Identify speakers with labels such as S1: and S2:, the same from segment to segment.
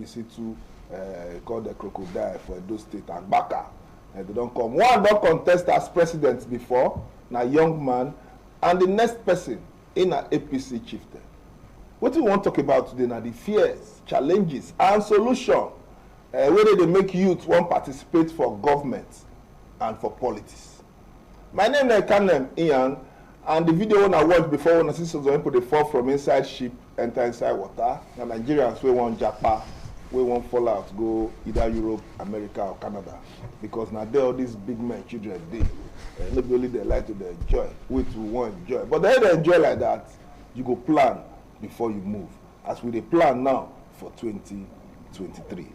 S1: you see two called the crocodile for Edo State and Baka. They don't come. One don't contest as president before, now young man, and the next person in an APC chieftain. What we want to talk about today now the fears, challenges, and solution. Whether they make youth want participate for government and for politics. My name is Ekanem, Inyang, and the video when I watched before when I see some people they fall from inside ship, enter inside water. The Nigerians we want Japan, we want fall out, go either Europe, America, or Canada. Because now there all these big men, children, they not only they like to enjoy, we too want enjoy. But they enjoy like that, you go plan before you move. As we they plan now for 2023.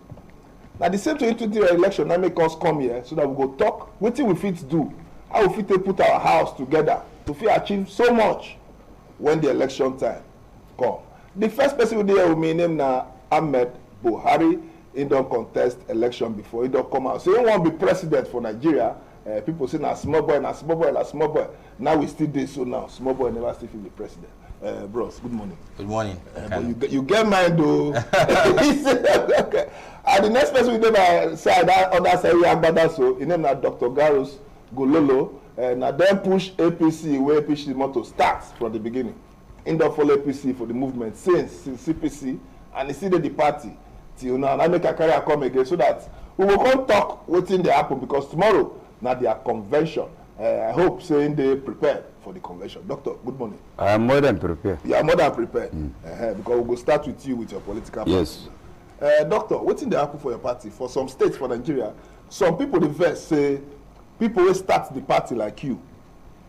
S1: Now the same 2023 election that make us come here so that we go talk what we fit do, how we fit put our house together to fit achieve so much when the election time come. The first person we there with me name now AHMED BUHARI. He don't contest election before, he don't come out. So he won't be president for Nigeria. People say na small boy, na small boy, na small boy. Now we still do so now. Small boy never still be president. Bros, good morning.
S2: Good morning.
S1: But you get mine though. Okay. And the next person we name side that other side we have better so his name na Dr. GARUS GOLOLO. Now then push APC where APC motto starts from the beginning. In the follow APC for the movement since CPC and he see the party till now. And I make a career come again so that we will come talk what's in the happen because tomorrow now their convention. I hope saying they prepared for the convention. Doctor, good morning.
S3: I am more than prepared.
S1: You are more than prepared. Because we will start with you with your political party.
S3: Yes.
S1: Doctor, what's in the happen for your party? For some states for Nigeria, some people reverse say people will start the party like you.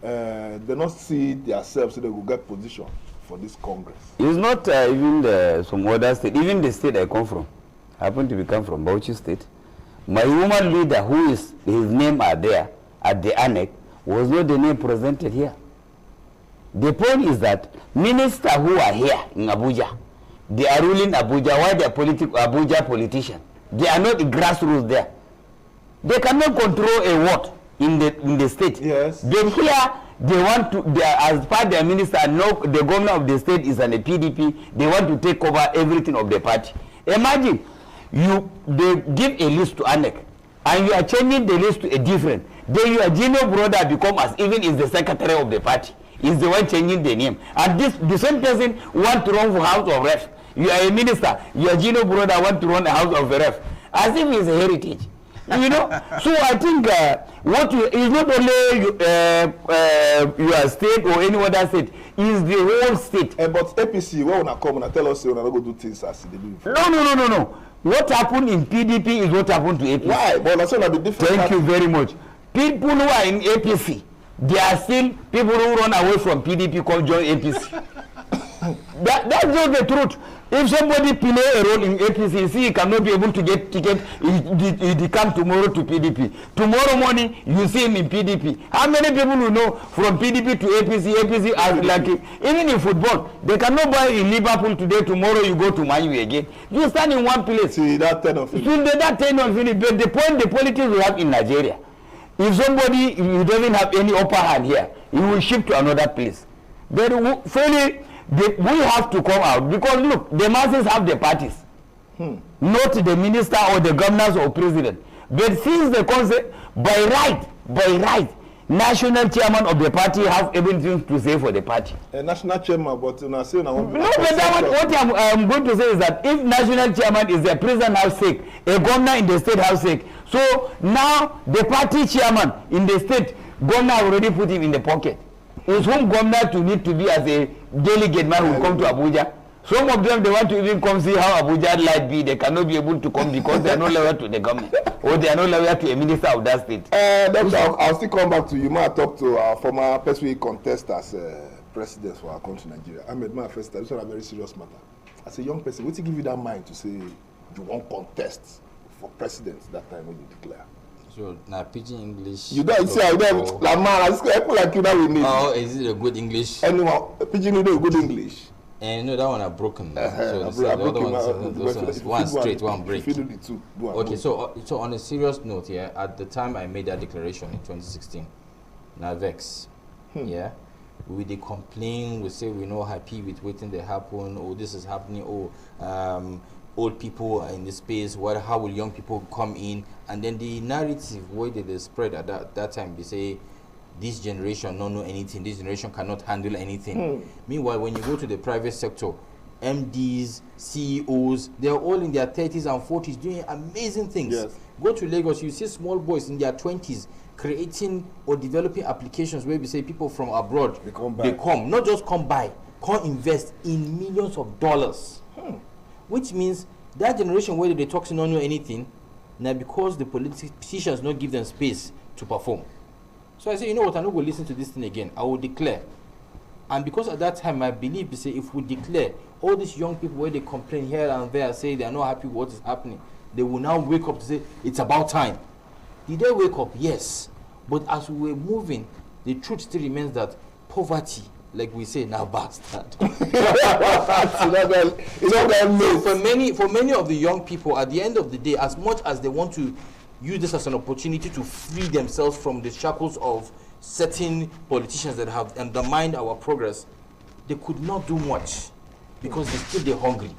S1: They not see themselves so they will get position for this Congress.
S3: It's not even some other state, even the state I come from. I happen to come from Bauchi State. My woman leader, who is his name are there at the annex, was not the name presented here. The point is that ministers who are here in Abuja, they are ruling Abuja. Why they are Abuja politicians? They are not the grassroots there. They cannot control a vote in the state.
S1: Yes.
S3: Then here they want to, as part of their minister, no, the governor of the state is an PDP. They want to take over everything of the party. Imagine they give a list to ANEC, and you are changing the list to a different. Then your junior brother become as even is the secretary of the party. Is the one changing the name. And the same person want to run for House of Ref. You are a minister. Your junior brother want to run the House of Ref. As if it's a heritage. You know? So I think is not only your state or any other state. Is the whole state.
S1: But APC, when you come and tell us you don't go do things as they do before.
S3: No. What happened in PDP is what happened to APC.
S1: Why? But that's not be different.
S3: Thank you very much. People who are in APC, they are still people who run away from PDP come join APC. That's just the truth. If somebody play a role in APC, see he cannot be able to get ticket, he come tomorrow to PDP. Tomorrow morning, you see him in PDP. How many people you know from PDP to APC? APC are like, even in football, they cannot buy in Liverpool today, tomorrow you go to Man U again. You stand in one place.
S1: See, that 10 of it.
S3: That 10 of it. But the point, the politics we have in Nigeria, if somebody doesn't have any upper hand here, he will shift to another place. But fairly, we have to come out because look, the masses have the parties, not the minister or the governors or president. But since the concept, by right, national chairman of the party have everything to say for the party.
S1: A national chairman, but you know, say no.
S3: But what I'm going to say is that if national chairman is the president house sake, a governor in the state house sake, so now the party chairman in the state, governor already put him in the pocket. Is whom governor to need to be as a delegate man who come to Abuja. Some of them, they want to even come see how Abuja light be. They cannot be able to come because they are not loyal to the government or they are not loyal to a minister of that state.
S1: Doctor, I'll still come back to you. I talk to our former person we contest as president for our country, Nigeria. AHMED, my first time. This is a very serious matter. As a young person, what give you that mind to say you won't contest for president that time when you declare?
S2: So now pidgin English.
S1: You don't say I don't like man. People like you that we need.
S2: Oh, is it a good English?
S1: Anyone pidgin you know good English.
S2: And no, that one are broken. So
S1: the other
S2: ones, one straight, one break.
S1: Okay,
S2: so on a serious note, yeah, at the time I made that declaration in 2016, now vex, yeah, we they complain, we say we're not happy with waiting they happen, oh this is happening, old people are in the space, how will young people come in? And then the narrative where they spread at that time, they say, this generation don't know anything, this generation cannot handle anything. Meanwhile, when you go to the private sector, MDs, CEOs, they're all in their 30s and 40s doing amazing things.
S1: Yes.
S2: Go to Lagos, you see small boys in their 20s creating or developing applications where we say people from abroad, they come, not just come by, come invest in millions of dollars. Which means that generation where they talk to not know anything, now because the politicians not give them space to perform. So I say, you know what, I'm not going to listen to this thing again. I will declare. And because at that time, I believe, they say, if we declare, all these young people where they complain here and there, say they are not happy with what is happening, they will now wake up to say, it's about time. Did they wake up? Yes. But as we were moving, the truth still remains that poverty, like we say, now bastard. For many of the young people, at the end of the day, as much as they want to use this as an opportunity to free themselves from the shackles of certain politicians that have undermined our progress, they could not do much because they're hungry.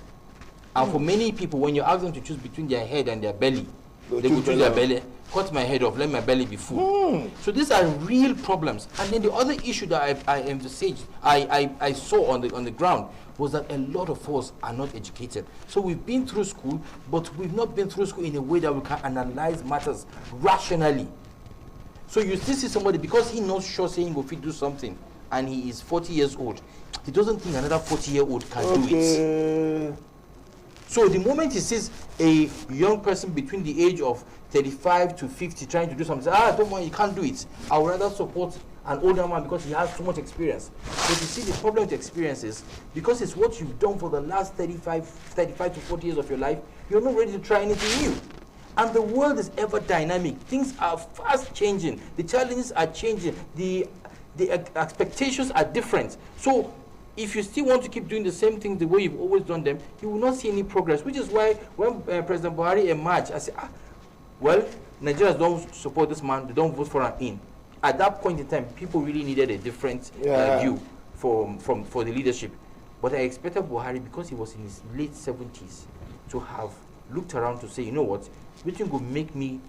S2: And for many people, when you ask them to choose between their head and their belly, they will choose their belly. Cut my head off, let my belly be full. So these are real problems. And then the other issue that I saw on the ground was that a lot of us are not educated. So we've been through school, but we've not been through school in a way that we can analyze matters rationally. So you still see somebody, because he knows sure saying go fit do something, and he is 40 years old, he doesn't think another 40-year-old can do it. So the moment he sees a young person between the age of 35 to 50 trying to do something, don't worry, you can't do it. I would rather support an older man because he has so much experience. But you see, the problem with experience is, because it's what you've done for the last 35 to 40 years of your life, you're not ready to try anything new. And the world is ever dynamic. Things are fast changing. The challenges are changing. The expectations are different. So if you still want to keep doing the same things the way you've always done them, you will not see any progress. Which is why when President Buhari emerged, I said, well, Nigerians don't support this man, they don't vote for him in. At that point in time, people really needed a different view for the leadership. But I expected Buhari, because he was in his late 70s, to have looked around to say, you know what, which will make me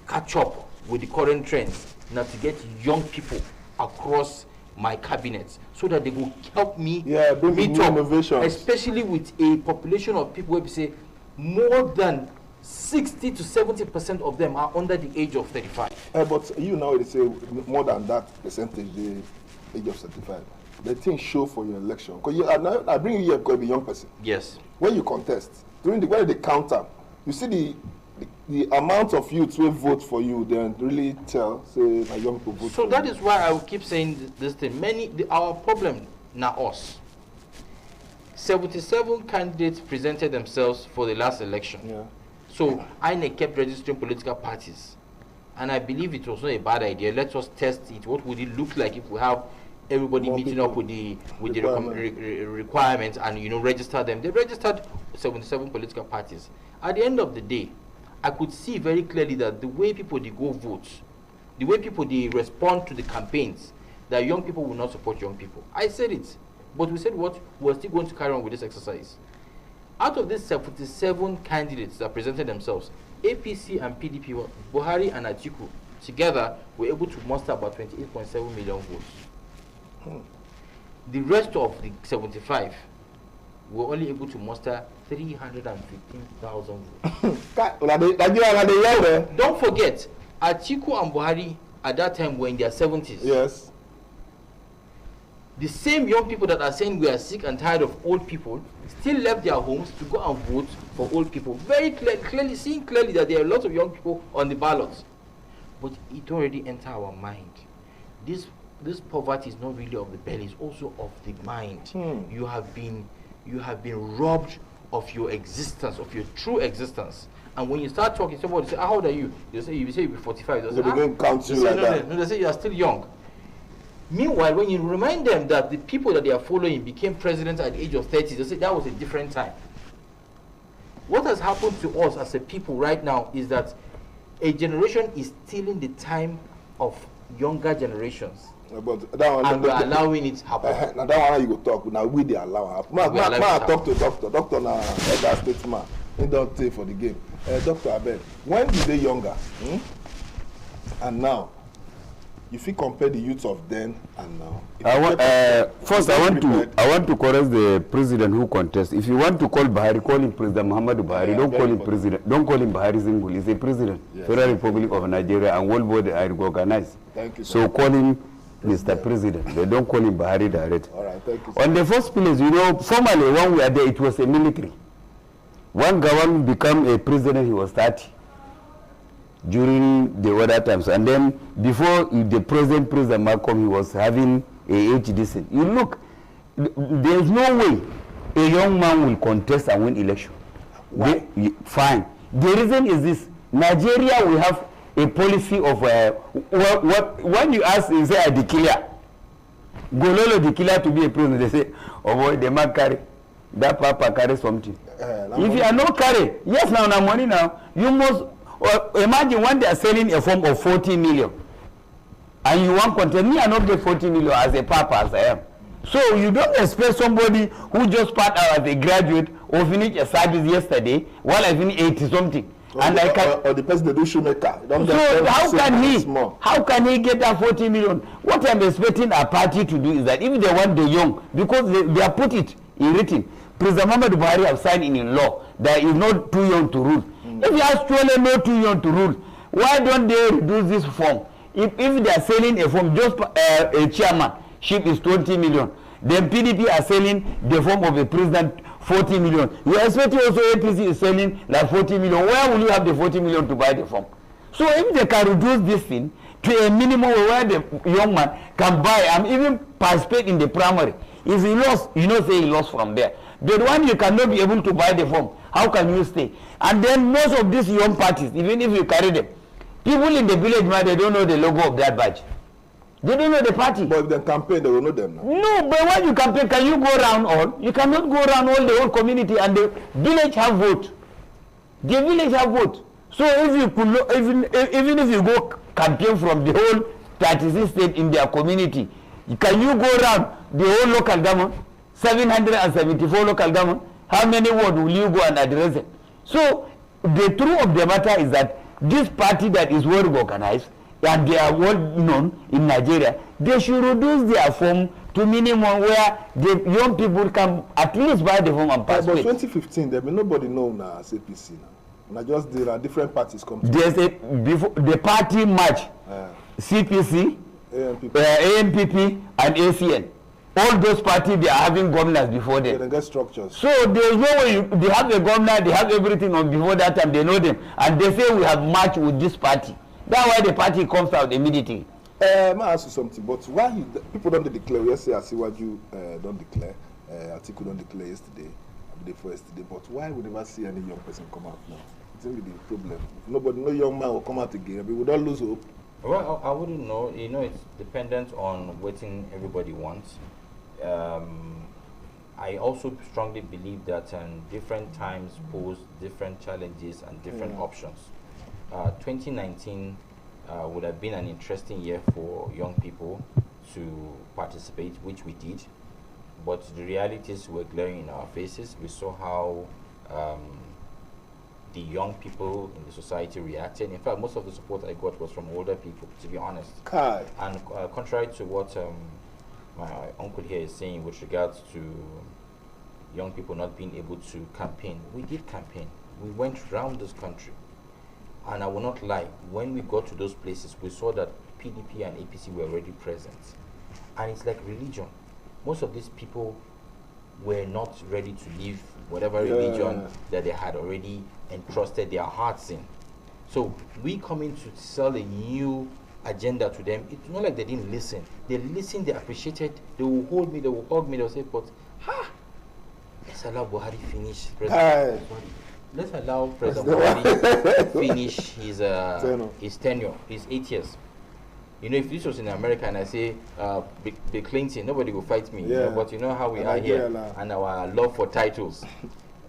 S2: catch up with the current trends, now to get young people across my cabinet so that they will help me meet up, especially with a population of people where we say more than 60 to 70% of them are under the age of 35.
S1: But you now they say more than that percentage, the age of 35. The thing show for your election. Because I bring you here because you're a young person.
S2: Yes.
S1: When you contest, when they count up, you see the amount of youths will vote for you, then really tell, say, my young people vote
S2: so
S1: for
S2: that
S1: you.
S2: is why I will keep saying this thing. Our problem now us. 77 candidates presented themselves for the last election.
S1: Yeah.
S2: So INEC kept registering political parties. And I believe it was not a bad idea. Let us test it. What would it look like if we have everybody
S1: More
S2: meeting
S1: people.
S2: up with the requirements and register them? They registered 77 political parties. At the end of the day, I could see very clearly that the way people they go vote, the way people they respond to the campaigns, that young people will not support young people. I said it, but we said what? We're still going to carry on with this exercise. Out of these 77 candidates that presented themselves, APC and PDP, Buhari and Atiku together were able to muster about 28.7 million votes. The rest of the 75 were only able to muster 315,000 votes. Don't forget, Atiku and Buhari at that time were in their 70s.
S1: Yes.
S2: The same young people that are saying we are sick and tired of old people still left their homes to go and vote for old people. Very clearly, seeing clearly that there are a lot of young people on the ballot. But it already entered our mind. This poverty is not really of the belly, it's also of the mind. You have been robbed of your existence, of your true existence. And when you start talking, somebody say, how old are you? You say you're 45.
S1: They begin to count you like that.
S2: No, they say you are still young. Meanwhile, when you remind them that the people that they are following became president at the age of 30, they say that was a different time. What has happened to us as a people right now is that a generation is stealing the time of younger generations.
S1: But that one,
S2: and we're allowing it to happen.
S1: Now that one you go talk, now we they allow happen. I talk to doctor now elder statesman. he don't take for the game. Dr. Abed, when you were younger, and now, you feel compare the youth of then and now.
S3: First, I want to correct the president who contests. If you want to call Buhari, call him President Muhammadu Buhari. Don't call him president. Don't call him Buhari Zingul. He's a president, yes. Federal Republic of Nigeria, and world body are organized.
S1: Thank you.
S3: So call him Mr. President. They don't call him Buhari direct.
S1: All right, thank you.
S3: On the first place, you know, formally when we were there, it was a military. When Gawan became a president, he was 30. During the other times, and then before the President Malcolm, he was having a HD scene. You look, there's no way a young man will contest and win election.
S1: Why?
S3: Fine. The reason is this: Nigeria, we have a policy of when you ask, you say, I declare Gololo declare to be a president. They say, oh boy, the man carry that papa carry something. If you are not carry, yes, now money now, you must. Imagine when they are selling a form of 40 million and you want content. Me, I not get 40 million as a papa as I am. So you don't expect somebody who just part out as a graduate or finished a service yesterday while I finish 80 something. And I can,
S1: or the person that do shoemaker.
S3: So how can he get that 40 million? What I'm expecting a party to do is that if they want the young, because they have put it in written, President Muhammadu Buhari have signed in law that is not too young to rule. If you are truly not too young to rule, why don't they reduce this form? If they are selling a form, just a chairmanship is 20 million. Then PDP are selling the form of a president 40 million. You are expecting also APC is selling like 40 million. Where will you have the 40 million to buy the form? So if they can reduce this thing to a minimum where the young man can buy and even participate in the primary. If he lost, you know, say he lost from there. But when you cannot be able to buy the form, how can you stay? And then most of these young parties, even if you carry them, people in the village, man, they don't know the logo of that badge. They don't know the party.
S1: But if they campaign, they will know them now.
S3: No, but when you campaign, can you go around all? You cannot go around all the whole community, and the village have vote. The village have vote. So if you could, even if you go campaign from the whole 36 states in their community, can you go around the whole local government, 774 local government? How many words will you go and address it? So the truth of the matter is that this party that is well organized and they are well known in Nigeria, they should reduce their form to minimum where the young people can at least buy the form and participate.
S1: But 2015, there be nobody known now as APC now. And just there are different parties come.
S3: There's before the party match, CPC, AMPP, and ACN. All those parties, they are having governors before them.
S1: They get structures.
S3: So there is no way they have a governor, they have everything on before that time, they know them. And they say we have matched with this party. That's why the party comes out immediately.
S1: May I ask you something? But why people don't declare? Yesterday, I see what you don't declare. Atiku don't declare yesterday, the day yesterday. But why we never see any young person come out now? It's only the problem. Nobody, no young man will come out again. We don't lose hope.
S2: Well, I wouldn't know. You know, it's dependent on what everybody wants. I also strongly believe that different times pose different challenges and different options. 2019 would have been an interesting year for young people to participate, which we did. But the realities were glaring in our faces. We saw how the young people in the society reacted. In fact, most of the support I got was from older people, to be honest. And contrary to what my uncle here is saying with regards to young people not being able to campaign, we did campaign. We went around this country. And I will not lie, when we got to those places, we saw that PDP and APC were already present. And it's like religion. Most of these people were not ready to leave whatever religion that they had already entrusted their hearts in. So we come in to sell a new agenda to them. It's not like they didn't listen. They listened, they appreciated, they will hold me, they will hug me, they will say, but let's allow Buhari finish. Let's allow President Buhari finish his tenure, his 8 years. You know, if this was in America and I say Bill Clinton, nobody will fight me. You know, but you know how we are here and our love for titles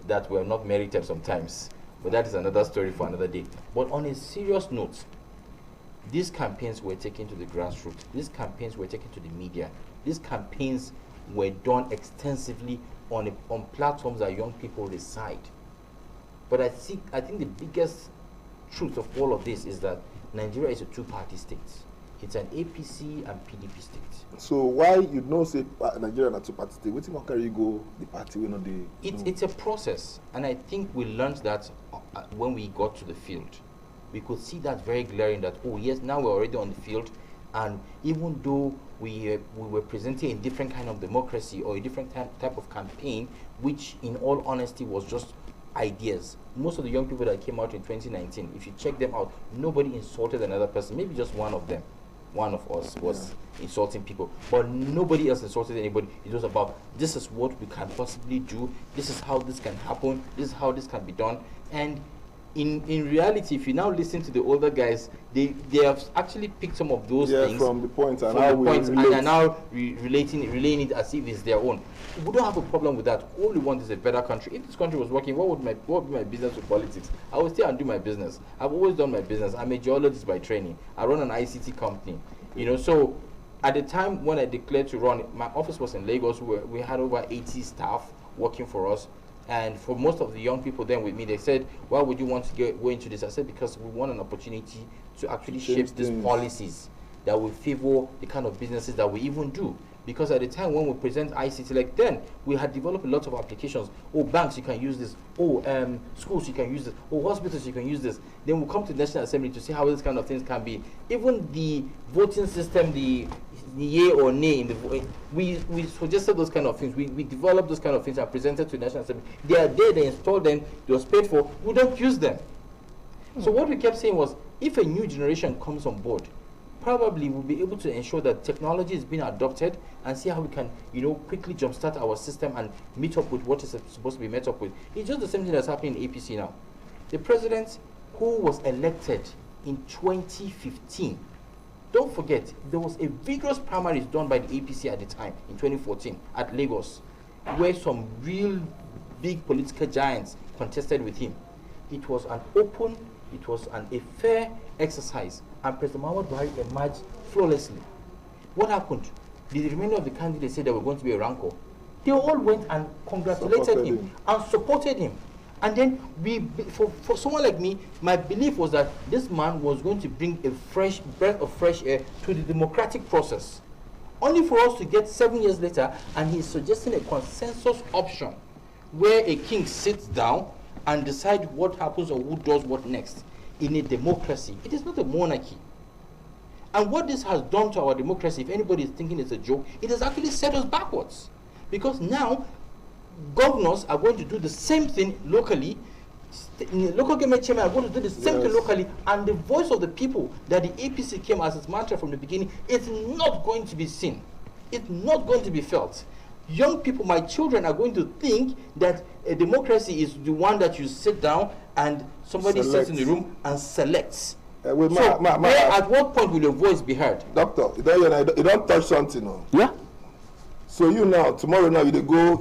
S2: that were not merited sometimes. But that is another story for another day. But on a serious note, these campaigns were taken to the grassroots. These campaigns were taken to the media. These campaigns were done extensively on platforms that young people reside. But I think the biggest truth of all of this is that Nigeria is a two-party state. It's an APC and PDP state.
S1: So why you know say Nigeria na two-party state? Wetin wan carry you go the party we know dey?
S2: It's a process, and I think we learned that when we got to the field. We could see that very glaring that, oh yes, now we're already on the field, and even though we were presenting a different kind of democracy or a different type of campaign, which in all honesty was just ideas. Most of the young people that came out in 2019, if you check them out, nobody insulted another person. Maybe just one of them, one of us was insulting people, but nobody else insulted anybody. It was about, this is what we can possibly do, this is how this can happen, this is how this can be done. And in reality, if you now listen to the older guys, they have actually picked some of those things
S1: from the point, and
S2: are now relaying it as if it's their own. We don't have a problem with that. All we want is a better country. If this country was working, what would be my business with politics? I would stay and do my business. I've always done my business. I'm a geologist by training. I run an ICT company. You know, so at the time when I declared to run, my office was in Lagos. We had over 80 staff working for us. And for most of the young people then with me, they said, why would you want to go into this? I said, because we want an opportunity to actually shape these policies that will favor the kind of businesses that we even do. Because at the time when we present ICT, like then, we had developed a lot of applications. Oh, banks, you can use this. Oh, schools, you can use this. Oh, hospitals, you can use this. Then we'll come to the National Assembly to see how this kind of things can be. Even the voting system, the yay or nay in the we suggested those kind of things. We developed those kind of things and presented to the National Assembly. They are there, they installed them, they was paid for. We don't use them. So what we kept saying was, if a new generation comes on board, probably we'll be able to ensure that technology is being adopted and see how we can, quickly jumpstart our system and meet up with what is supposed to be met up with. It's just the same thing that's happening in APC now. The president who was elected in 2015, don't forget, there was a vigorous primaries done by the APC at the time, in 2014, at Lagos, where some real big political giants contested with him. It was an open, it was a fair exercise, and President Muhammad Buhari emerged flawlessly. What happened? The remainder of the candidates said they were going to be a rancor. They all went and congratulated him and supported him. And then for someone like me, my belief was that this man was going to bring a fresh breath of fresh air to the democratic process. Only for us to get 7 years later, and he's suggesting a consensus option where a king sits down and decides what happens or who does what next. In a democracy, it is not a monarchy. And what this has done to our democracy, if anybody is thinking it's a joke, it has actually set us backwards. Because now, governors are going to do the same thing locally, local government chairmen are going to do the same thing locally, and the voice of the people that the APC came as its mantra from the beginning is not going to be seen. It's not going to be felt. Young people, my children, are going to think that a democracy is the one that you sit down and somebody sits in the room and selects. At what point will your voice be heard?
S1: Doctor, you don't touch something. No?
S3: Yeah.
S1: So tomorrow now, you go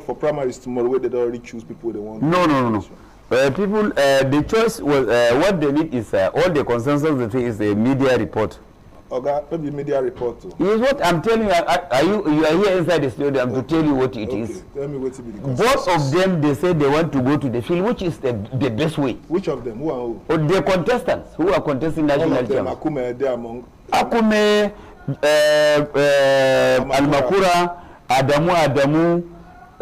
S1: for primaries tomorrow where they don't already choose people they want.
S3: No. People, the choice was, what they need is, all the consensus they think is a media report.
S1: Okay, maybe media report too.
S3: Is what I'm telling you. You are here inside the studio to tell you what it is.
S1: Tell me what it is.
S3: Both of them, they say they want to go to the field, which is the best way.
S1: Which of them? Who are who?
S3: Or the contestants who are contesting national chairman.
S1: Akume, they are among.
S3: Akume, Almakura, Adamu,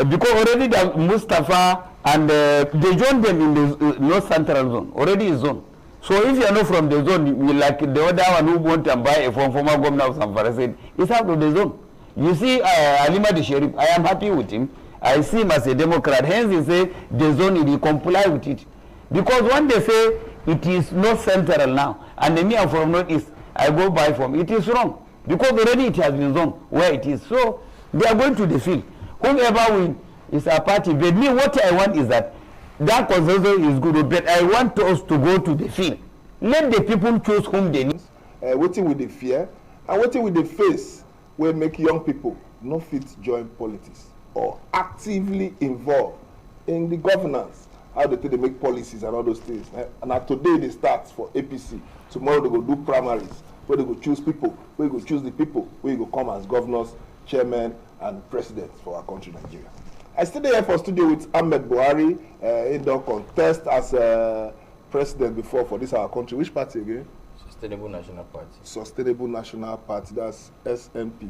S3: because already the Mustafa and they joined them in the North Central Zone. Already is zone. So if you are not from the zone, you like the other one who want to buy a former governor of Zamfara said, it's out of the zone. You see, Alima the Sheriff, I am happy with him. I see him as a Democrat. Hence, he said the zone, he comply with it. Because when they say it is not central now, and the me are from Northeast, I go buy from it is wrong. Because already it has been zoned where it is. So they are going to the field. Whoever wins is a party. But me, what I want is that consensus is good, but I want us to go to the field. Let the people choose whom they need.
S1: Waiting with the fear and waiting with the face will make young people not fit join politics or actively involved in the governance. How they make policies and all those things. And today they start for APC. Tomorrow they go do primaries where they go choose people, where they go choose the people, where you go come as governors, chairmen, and presidents for our country, Nigeria. I stayed here for studio with Ahmed Buhari. In the contest as president before for this our country. Which party again?
S2: Sustainable National Party.
S1: Sustainable National Party. That's SMP.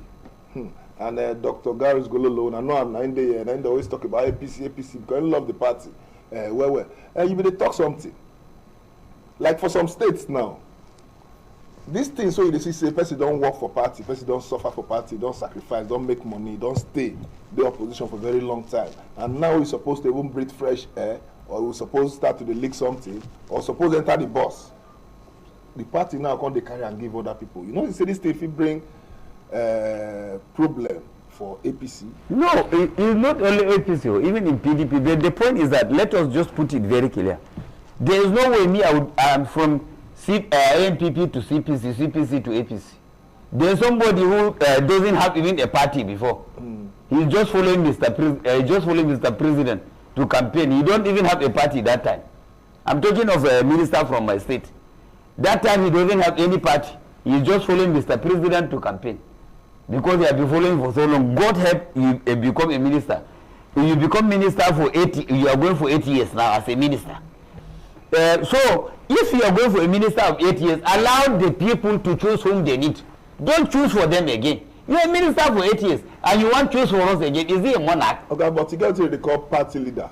S1: And Dr. GARUS GOLOLO. I know I'm in there, and they always talk about APC because I love the party. You may talk something. Like for some states now, this thing, so you see, say, person don't work for party, person don't suffer for party, don't sacrifice, don't make money, don't stay the opposition for a very long time. And now we're supposed to even breathe fresh air, or we're supposed to start to leak something, or suppose enter the bus. The party now can't they carry and give other people. You know, you say this thing if you bring problem for APC.
S3: No, it's not only APC, even in PDP. The point is that let us just put it very clear. There is no way I'm from ANPP to CPC, CPC to APC. There's somebody who doesn't have even a party before. He's just following Mr. President to campaign. He don't even have a party that time. I'm talking of a minister from my state. That time he doesn't have any party. He's just following Mr. President to campaign. Because he has been following for so long. God help you become a minister. You become minister for 80, you are going for 8 years now as a minister. So if you are going for a minister of 8 years, allow the people to choose whom they need. Don't choose for them again. You are a minister for 8 years and you want to choose for us again. Is he a monarch?
S1: Okay, but you got to they call party leaders.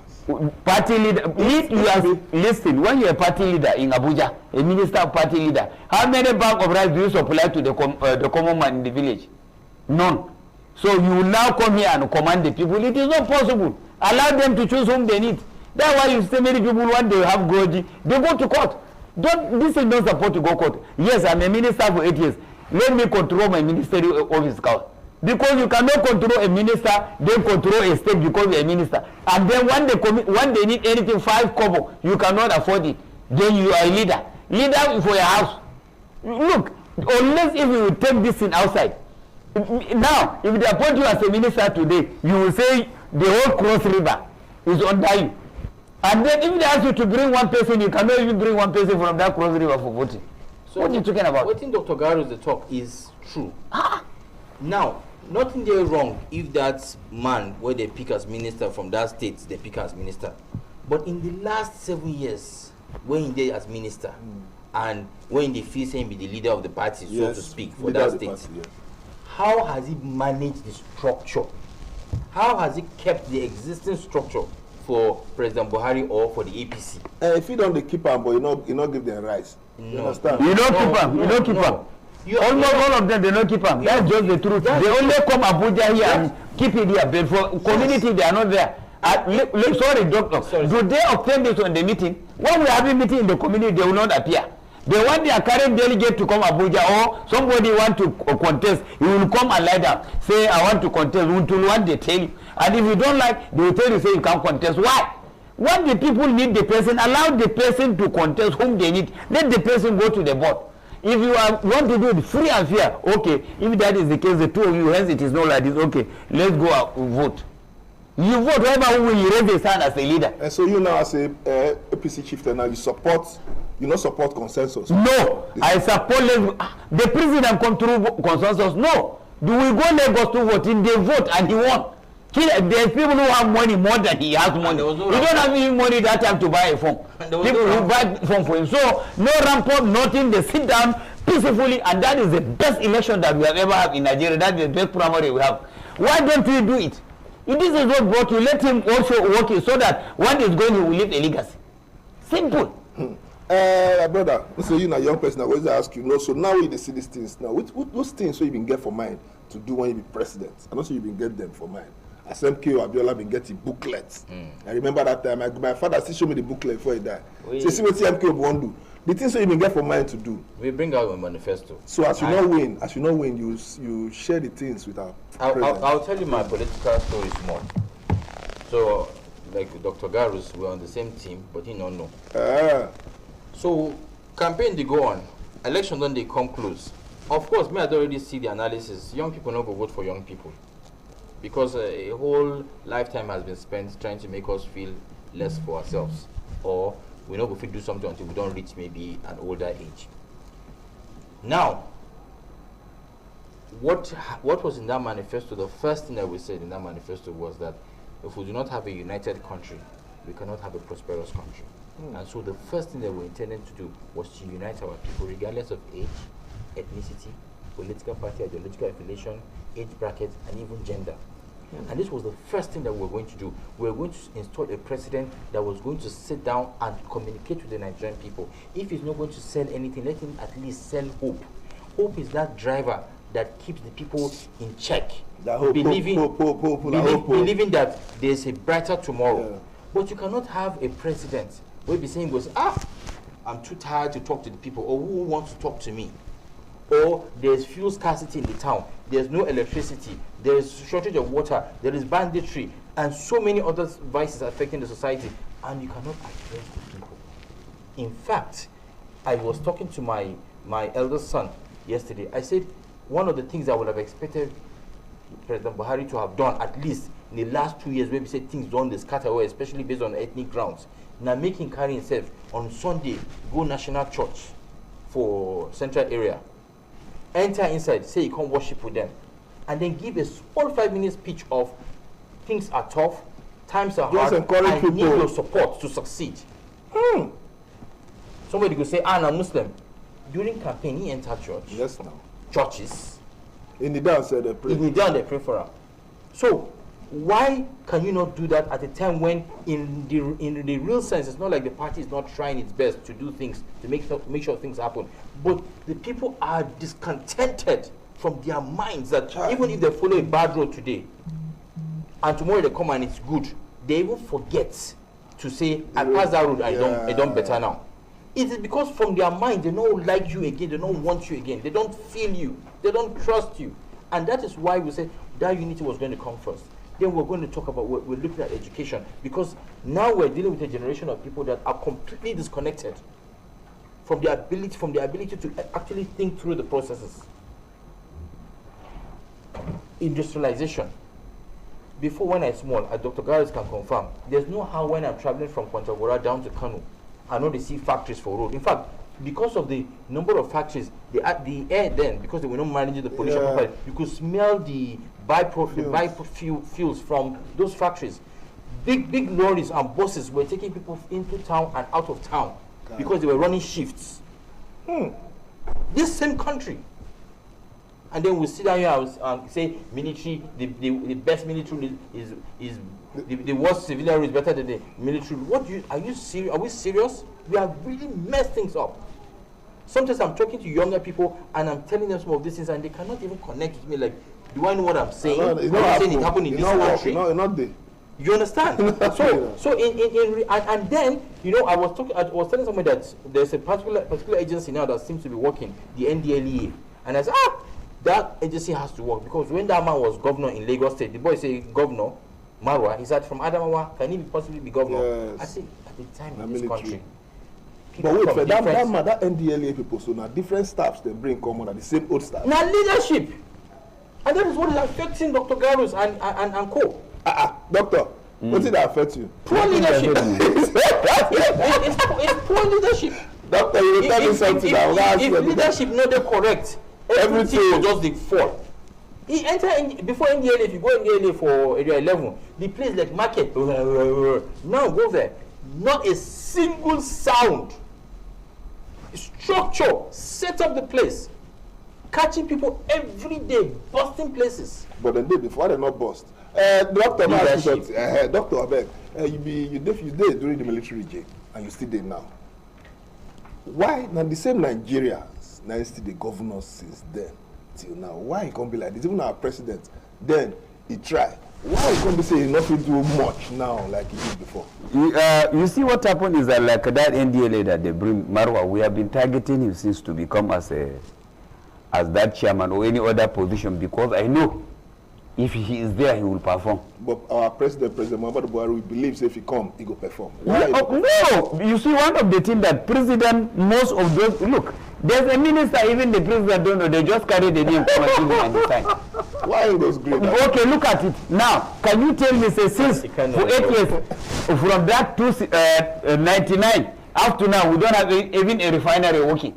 S3: Party leader. Listen, when you are a party leader in Abuja, a minister of party leader, how many bag of rice do you supply to the common man in the village? None. So you will now come here and command the people. It is not possible. Allow them to choose whom they need. That's why you see many people when they have grudge, they go to court. This is not support to go court. Yes, I'm a minister for 8 years. Let me control my ministerial office cost. Because you cannot control a minister, then control a state because you're a minister. And then when they need anything, 5 kobo, you cannot afford it. Then you are a leader. Leader for your house. Look, unless if you take this thing outside. Now, if they appoint you as a minister today, you will say the whole Cross River is under you. And then if they ask you to bring one person, you cannot even bring one person from that Cross River for voting. So what are you talking about?
S2: What in Dr. GARUS the talk is true. Now, nothing there wrong if that man where they pick as minister from that state, they pick as minister. But in the last 7 years, when he did as minister, and when they feel him be the leader of the party, so to speak, for that state, party, how has he managed the structure? How has he kept the existing structure for President Buhari or for the APC?
S1: If you don't keep him, but you not give them rights.
S2: No.
S1: You understand?
S3: You don't keep him. You don't keep him. Almost all of them, they don't keep him. That's just the truth. They only come Abuja here and keep it here. But for community, they are not there. Sorry, doctor. Sorry. Do they obtain this on the meeting? When we are having meeting in the community, they will not appear. They want their current delegate to come Abuja, or somebody want to contest, he will come and lie down. Say, I want to contest. Until one they tell you. And if you don't like, they will tell you, say you can't contest. Why? When the people need the person, allow the person to contest whom they need. Let the person go to the board. If you want to do it free and fair, okay. If that is the case, the two of you, hence it is not like this, okay. Let's go out vote. You vote whoever who will raise his hand as a leader.
S1: And so you now as a APC chieftain now, you not support consensus?
S3: No, I support the president come through consensus. No, do we go Lagos to vote? In they vote and he won. There's people who have money more than he has money. He don't have any money that time to buy a phone. People who buy a phone for him. So no rampant, nothing. They sit down peacefully, and that is the best election that we have ever had in Nigeria. That's the best primary we have. Why don't we do it? If this is what brought you, let him also work it so that when he's going, he will leave a legacy. Simple.
S1: Brother, so you know, young person, I always ask you, so now you see these things now. Those things so you been get for mine to do when you be president? And also you been get them for mine. As MK Abiola been getting booklets. I remember that time, my father still showed me the booklet before he died. So see what MK won't do. The things so you been get for mine to do.
S2: We bring out a manifesto.
S1: So as you not win, you share the things with our
S2: I'll tell you my political story small. So, like Dr. GARUS, we're on the same team, but he don't know. So, campaign they go on, election then they come close. Of course, me I don't already see the analysis. Young people don't go vote for young people. Because a whole lifetime has been spent trying to make us feel less for ourselves. Or we know if we do something until we don't reach maybe an older age. Now, what was in that manifesto, the first thing that we said in that manifesto was that if we do not have a united country, we cannot have a prosperous country. And so the first thing that we intended to do was to unite our people, regardless of age, ethnicity, political party, ideological affiliation, age bracket, and even gender. And this was the first thing that we were going to do. We were going to install a president that was going to sit down and communicate with the Nigerian people. If he's not going to sell anything, let him at least sell hope. Hope is that driver that keeps the people in check, believing that there's a brighter tomorrow. Yeah. But you cannot have a president who be saying, I'm too tired to talk to the people, or who wants to talk to me? Or there's fuel scarcity in the town, there's no electricity, there's shortage of water, there is banditry, and so many other vices affecting the society, and you cannot address the people. In fact, I was talking to my eldest son yesterday. I said, one of the things I would have expected President Buhari to have done, at least in the last 2 years, where we said things don't scatter away, especially based on ethnic grounds. Now making carry himself on Sunday, go National Church for Central Area, enter inside, say you come worship with them, and then give a small 5-minute speech of things are tough, times are hard, and need your support to succeed. Somebody could say, I'm a Muslim. During campaign, he entered church.
S1: Yes, now.
S2: Churches.
S1: In the dance, they pray.
S2: In the dance, they pray for her. So, why can you not do that at a time when, in the real sense, it's not like the party is not trying its best to do things, to make sure things happen, but the people are discontented from their minds that even if they follow a bad road today, and tomorrow they come and it's good, they even forget to say, I passed that road, I don't better now. It is because from their mind, they don't like you again, they don't want you again, they don't feel you, they don't trust you. And that is why we said that unity was going to come first. Then we're going to talk about, we're looking at education, because now we're dealing with a generation of people that are completely disconnected from their ability to actually think through the processes. Industrialization. Before, when I was small, as Dr. GARUS can confirm, there's no how when I'm traveling from Kwantagora down to Kano, I know they see factories for road. In fact, because of the number of factories, the air then, because they were not managing the pollution properly, you could smell the biofuels from those factories. Big lorries and buses were taking people into town and out of town because they were running shifts. This same country. And then we sit down here and say military, the best military is the worst civilian is better than the military. Are you serious? Are we serious? We have really messed things up. Sometimes I'm talking to younger people and I'm telling them some of these things and they cannot even connect with me. Like, do I know what I'm saying? I'm saying it happened in this country.
S1: No, not there.
S2: You understand? And then, I was telling somebody that there's a particular agency now that seems to be working, the NDLEA. And I said, that agency has to work, because when that man was governor in Lagos State, the boy said, Governor Marwa, he said, from Adamawa, can he possibly be governor? Yes. I said, at the time in this country.
S1: But wait, for that NDLEA people, so now different staffs they bring common at the same old staff.
S2: Now leadership. And that is what is affecting Dr. GARUS and co.
S1: Doctor, what did that affect you?
S2: Poor leadership. It's poor leadership.
S1: Doctor, you will tell me something.
S2: If leadership not correct, everything will just fall. He entered before NDLA. If you go NDLA for area 11, the place like market. Now go there. Not a single sound. Structure. Set up the place. Catching people every day, busting places.
S1: But the day before they not bust. Doctor, Doctor Abeg, you did during the military jail, and you still did now. Why now the same Nigerians now still the governors since then till now? Why it can't be like this? Even our president, then he tried. Why it can't be saying nothing do much now like he did before?
S3: You see what happened is that like that NDLA that they bring Marwa, we have been targeting him since to become as that chairman or any other position, because I know if he is there, he will perform. But
S1: our President Muhammadu Buhari, believes if he come, he will perform.
S3: No, you see, one of the things that President, most of those, look, there's a minister, even the President don't know, they just carry the name and decide.
S1: Why are those great?
S3: Okay, look at it. Now, can you tell me, say, since for 8 years, from that to 99, up to now, we don't have even a refinery working.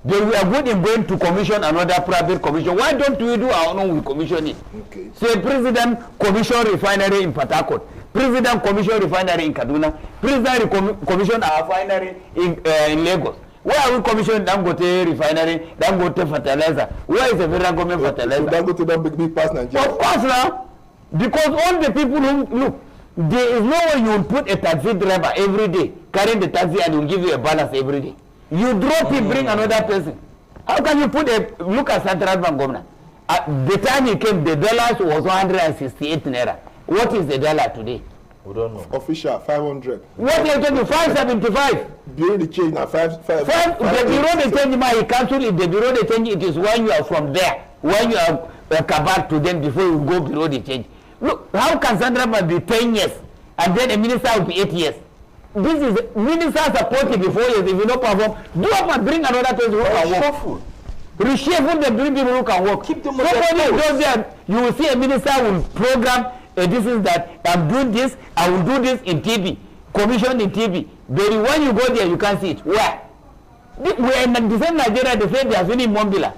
S3: They were good in going to commission another private commission. Why don't we do our own with commissioning?
S1: Okay.
S3: Say President commission refinery in Port Harcourt, President commission refinery in Kaduna, President commission a refinery in Lagos. Where are we commissioning Dangote refinery, Dangote fertilizer? Where is the federal government fertilizer?
S1: Dangote don't big pass Nigeria.
S3: Of course now. Because all the people who, look, there is no way you will put a taxi driver every day, carrying the taxi and will give you a balance every day. You drop him, bring another person. How can you put a, look at Central Bank governor. At the time he came, the dollars was 168 naira. What is the dollar today?
S2: We don't know.
S1: Official 500.
S3: What are you talking? 575.
S1: During the change now, five.
S3: The bureau they change my he cancel it. The bureau they change it is when you are from there, when you are kabak to them before you go bureau they change. Look, how can Sandra Bank be 10 years and then a minister will be 8 years? This is ministers appointed before years. If you don't perform, do up and bring another person who can work. Reshuffle the bring people who can work. Keep them on there. You will see a minister will program. This is that I'm doing this. I will do this in TV, commission in TV. But when you go there, you can't see it. Where? We are in the same Nigeria. They say they are filling Mombila.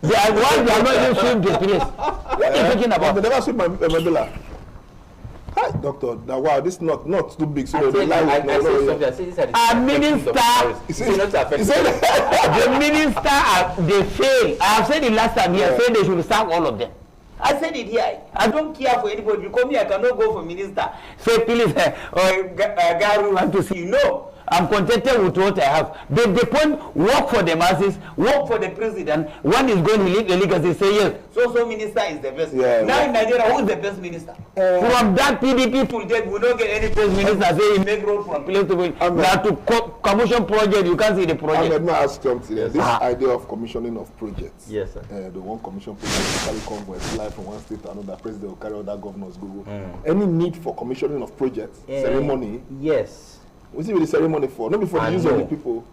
S3: They are one. They are not even suing the place. What are you talking about?
S1: They never sued Mombila. Hi, doctor. Now, wow, this is not too big. So the
S3: minister, the minister, they fail. I have said it last time. He said they should sack all of them. I said it here. I don't care for anybody. You come here, I cannot go for minister. Say, please, GARUS want to see you. No. I'm contented with what I have. But the point, work for the masses, work for the president. One is going to leave the legacy, say yes. So minister is the best.
S1: Yeah,
S3: now in Nigeria, who is the best minister? From that PDP to that, we don't get any best minister. Say he make road from place to place. Now to commission project, you can't see the project.
S1: Let me ask something. This idea of commissioning of projects.
S2: Yes, sir.
S1: The one commission project carry convoys fly from one state to another. President will carry other governors go. Any need for commissioning of projects, ceremony?
S2: Yes.
S1: What's it with the ceremony for? Not before the use of the people.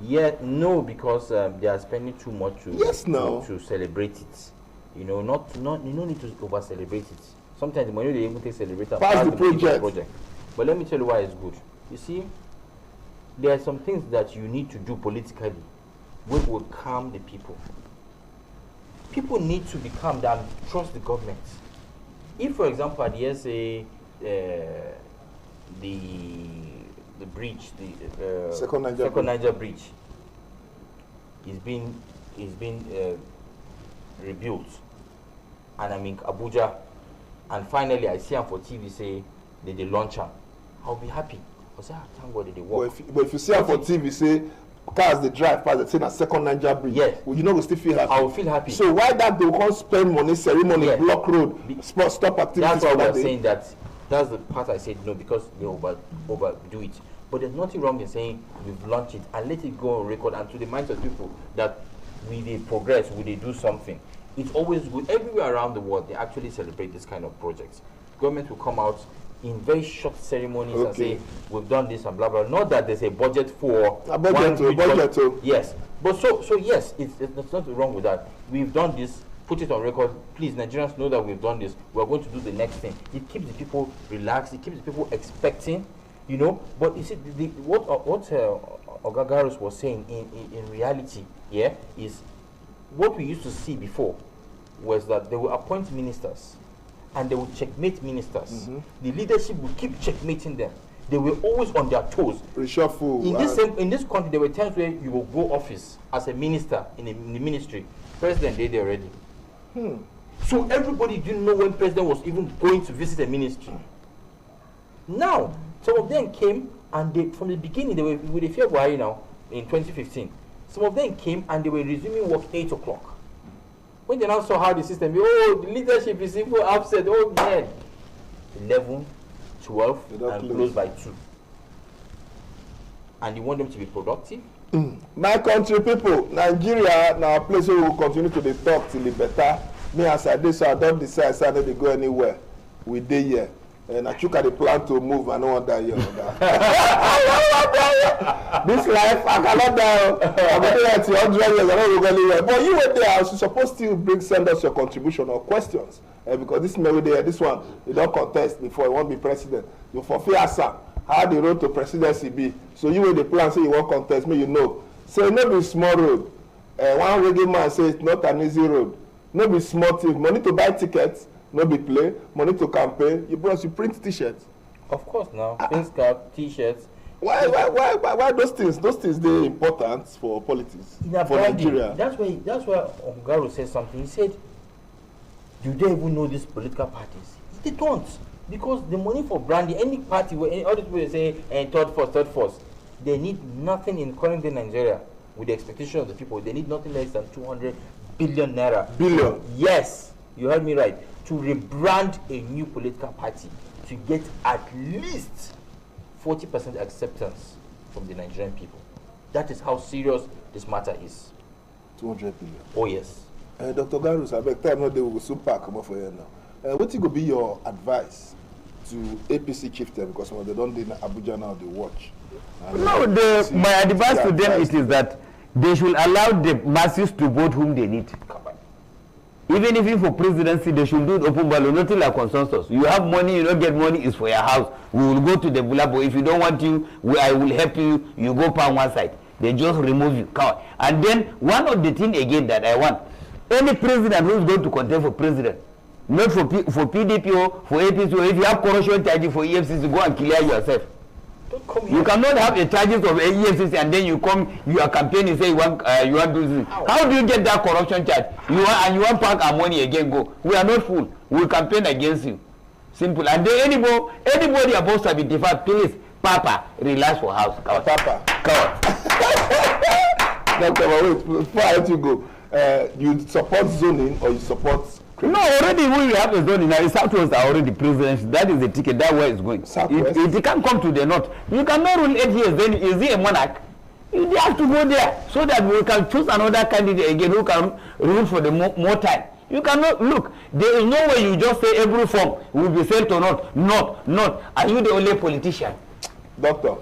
S2: Yeah, no, because they are spending too much to celebrate it. You know, you don't need to over celebrate it. Sometimes the money they even take celebrate
S1: pass the project.
S2: But let me tell you why it's good. You see, there are some things that you need to do politically which will calm the people. People need to be calm and trust the government. If, for example, at the SA, the bridge, the
S1: Second
S2: Niger bridge is being rebuilt, and I'm in Abuja, and finally I see him for TV say they launch him, I'll be happy. I say, thank God they work.
S1: But if you see him for TV say cars they drive past the thing at Second Niger bridge,
S2: yes,
S1: well, you know we still feel happy.
S2: I will feel happy.
S1: So why that they can't spend money, ceremony, block road, stop activities?
S2: That's why we're saying that. That's the part I said no, because they overdo it. But there's nothing wrong in saying we've launched it and let it go on record and to the minds of people that we they progress, we they do something. It's always good. Everywhere around the world, they actually celebrate this kind of projects. Government will come out in very short ceremonies and say we've done this and blah blah. Not that there's a budget for
S1: a budget.
S2: Yes, but so yes, it's nothing wrong with that. We've done this. Put it on record. Please, Nigerians know that we've done this. We're going to do the next thing. It keeps the people relaxed. It keeps the people expecting, you know. But you see, what GARUS was saying in reality, is what we used to see before was that they will appoint ministers and they will checkmate ministers. The leadership will keep checkmating them. They were always on their toes.
S1: Reshuffle.
S2: In this country, there were times where you will go office as a minister in the ministry. President did it already. So everybody didn't know when president was even going to visit a ministry. Now, some of them came and from the beginning, they were with the fear BUHARI now in 2015. Some of them came and they were resuming work 8 o'clock. When they now saw how the system, the leadership is even upset. Oh man, 11, 12, and close by 2. And you want them to be productive?
S1: My country people, Nigeria now a place where we will continue to talk till it better. Me as I did, so I don't decide I don't go anywhere. We dey here. And I took the plan to move, I don't want that here. This life, I cannot die. I'm going to 100 years, I don't go anywhere. But you were there, so supposed to send us your contribution or questions. Because this man there, this one, you don't contest before you won't be president. You fulfill answer. How the road to presidency be? So you will the plan say you won't contest me, you know. So no be small road. One reggae man say it's not an easy road. No be small thing. Money to buy tickets, no be play. Money to campaign. You print t-shirts.
S2: Of course now. Face cap, t-shirts.
S1: Why those things? Those things they important for politics for Nigeria.
S2: That's why Ongaro said something. He said, "Do they even know these political parties?" They don't, because the money for branding, any party where all these people say third force, they need nothing in current day Nigeria with the expectation of the people. They need nothing less than 200 billion naira.
S1: Billion.
S2: Yes, you heard me right. To rebrand a new political party to get at least 40% acceptance from the Nigerian people. That is how serious this matter is.
S1: 200 billion.
S2: Oh yes.
S1: Dr. Garus, I beg time no dey go super come for here now. What will be your advice to APC chieftain, because when they don't in Abuja now, they watch?
S3: No, my advice to them is that they should allow the masses to vote whom they need. Even if for presidency, they should do it open ballot, nothing like consensus. You have money, you don't get money, it's for your house. We will go to the Bulabo. If you don't want you, I will help you. You go on one side. They just remove you. And then one of the things again that I want, any president who is going to contest for president, not for PDP or for APC, or if you have corruption charges for EFCC, go and clear yourself. You cannot have the charges of EFCC and then you come, you are campaigning, say you want to do this. How do you get that corruption charge? You want pack our money again, go. We are not fool. We will campaign against you. Simple. And then anybody above 75, please, Papa, relax for house.
S1: Papa. Doctor, wait, before I let you go, you support zoning or you support...
S3: No, already we have a zone in the Southwest are already presidential. That is the ticket. That's where it's going. It can't come to the North. You cannot rule 8 years. Then is he a monarch? You have to go there so that we can choose another candidate again who can rule for the more time. You cannot look. There is no way you just say every form will be sent or not. Are you the only politician?
S1: Doctor,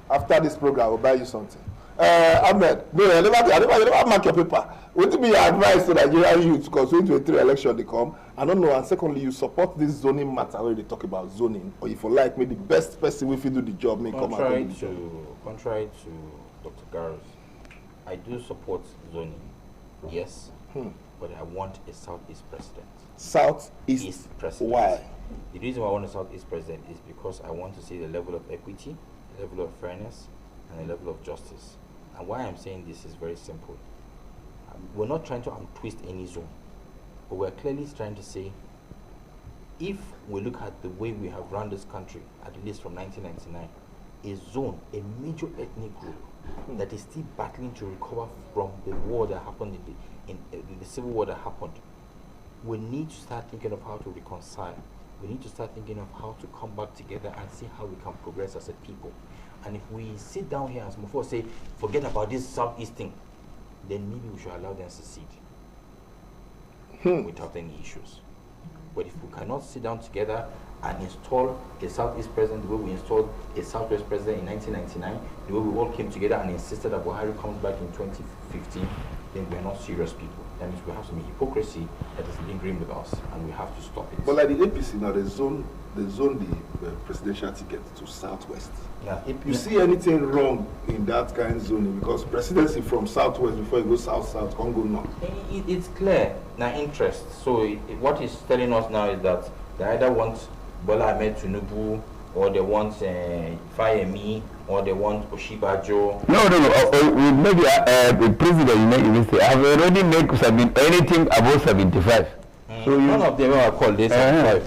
S1: after this program, I will buy you something. Ahmed, no, I never mark your paper. What will be your advice to Nigerian youth? Because 2023 election they come. I don't know. And secondly, you support this zoning matter where they talk about zoning, or if you like, maybe the best person if you do the job may come out.
S2: Contrary to Dr. Garus, I do support zoning, yes, but I want a Southeast president.
S1: Southeast
S2: president.
S1: Why?
S2: The reason why I want a Southeast president is because I want to see the level of equity, the level of fairness, and the level of justice. And why I'm saying this is very simple. We're not trying to untwist any zone, but we're clearly trying to say, if we look at the way we have run this country, at least from 1999, a zone, a major ethnic group that is still battling to recover from the war that happened in the civil war that happened, we need to start thinking of how to reconcile. We need to start thinking of how to come back together and see how we can progress as a people. And if we sit down here, as Mufo say, forget about this Southeast thing, then maybe we should allow them to succeed without any issues. But if we cannot sit down together and install a Southeast president the way we installed a Southwest president in 1999, the way we all came together and insisted that Buhari comes back in 2015, then we are not serious people. That means we have some hypocrisy that is lingering with us, and we have to stop it.
S1: But like the APC now, they zone the presidential ticket to Southwest.
S2: Yeah,
S1: you see anything wrong in that kind of zoning? Because presidency from Southwest before it goes South, can't go North.
S2: It's clear, now interest. So what it's telling us now is that they either want Bola Ahmed Tinubu, or they want Fayemi, or they want Oshibajo.
S3: No. Maybe the president, you may say, I have already made anything above 75.
S2: So none of them are called this 75.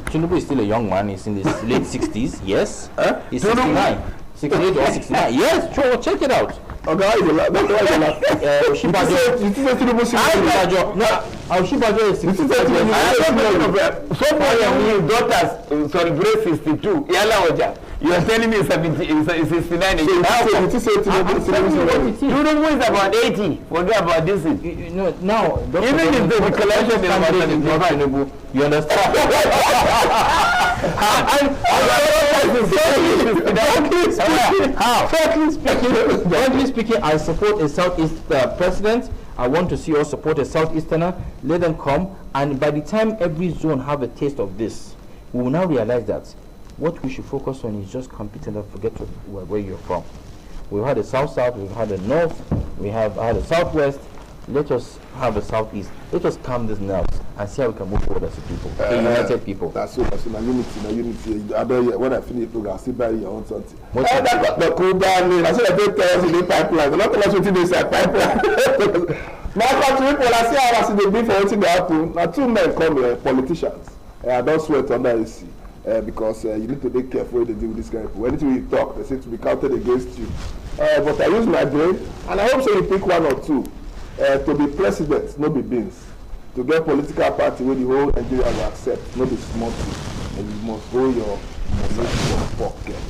S2: Tinubu is still a young man. He's in his late 60s. Yes. He's 69. 68 or 69. Yes, sure. Check it out.
S1: Okay, Oshibajo.
S2: Oshibajo is 62.
S3: Some of your daughters celebrate 62. You are telling me 69 again. Tinubu is about 80. Forget about this.
S2: Now,
S3: even if the collection is about 75,
S2: you understand? Frankly speaking, I support a Southeast president. I want to see us support a Southeasterner. Let them come, and by the time every zone have a taste of this, we will now realize that what we should focus on is just competing and forget where you're from. We've had the South-South, we've had the North, we have had the Southwest. Let us have a Southeast. Let us calm these nerves and see how we can move forward as a people, a united people.
S1: That's so. Now unity. I don't hear, when I finish the program, I see by your own something.
S2: The
S1: cool down. I said I don't tell us in the pipeline. Not tell us what they say pipeline. My country people, I see how I see the beef for what they happen. Now 2 men come here, politicians. I don't sweat under AC. Because you need to be careful when they deal with this kind of people. Anything you talk, they say to be counted against you. But I use my brain, and I hope so you pick 1 or 2 to be president, no be beans. To get political party where the whole Nigeria will accept, no be small thing. And you must hold your money in your pocket.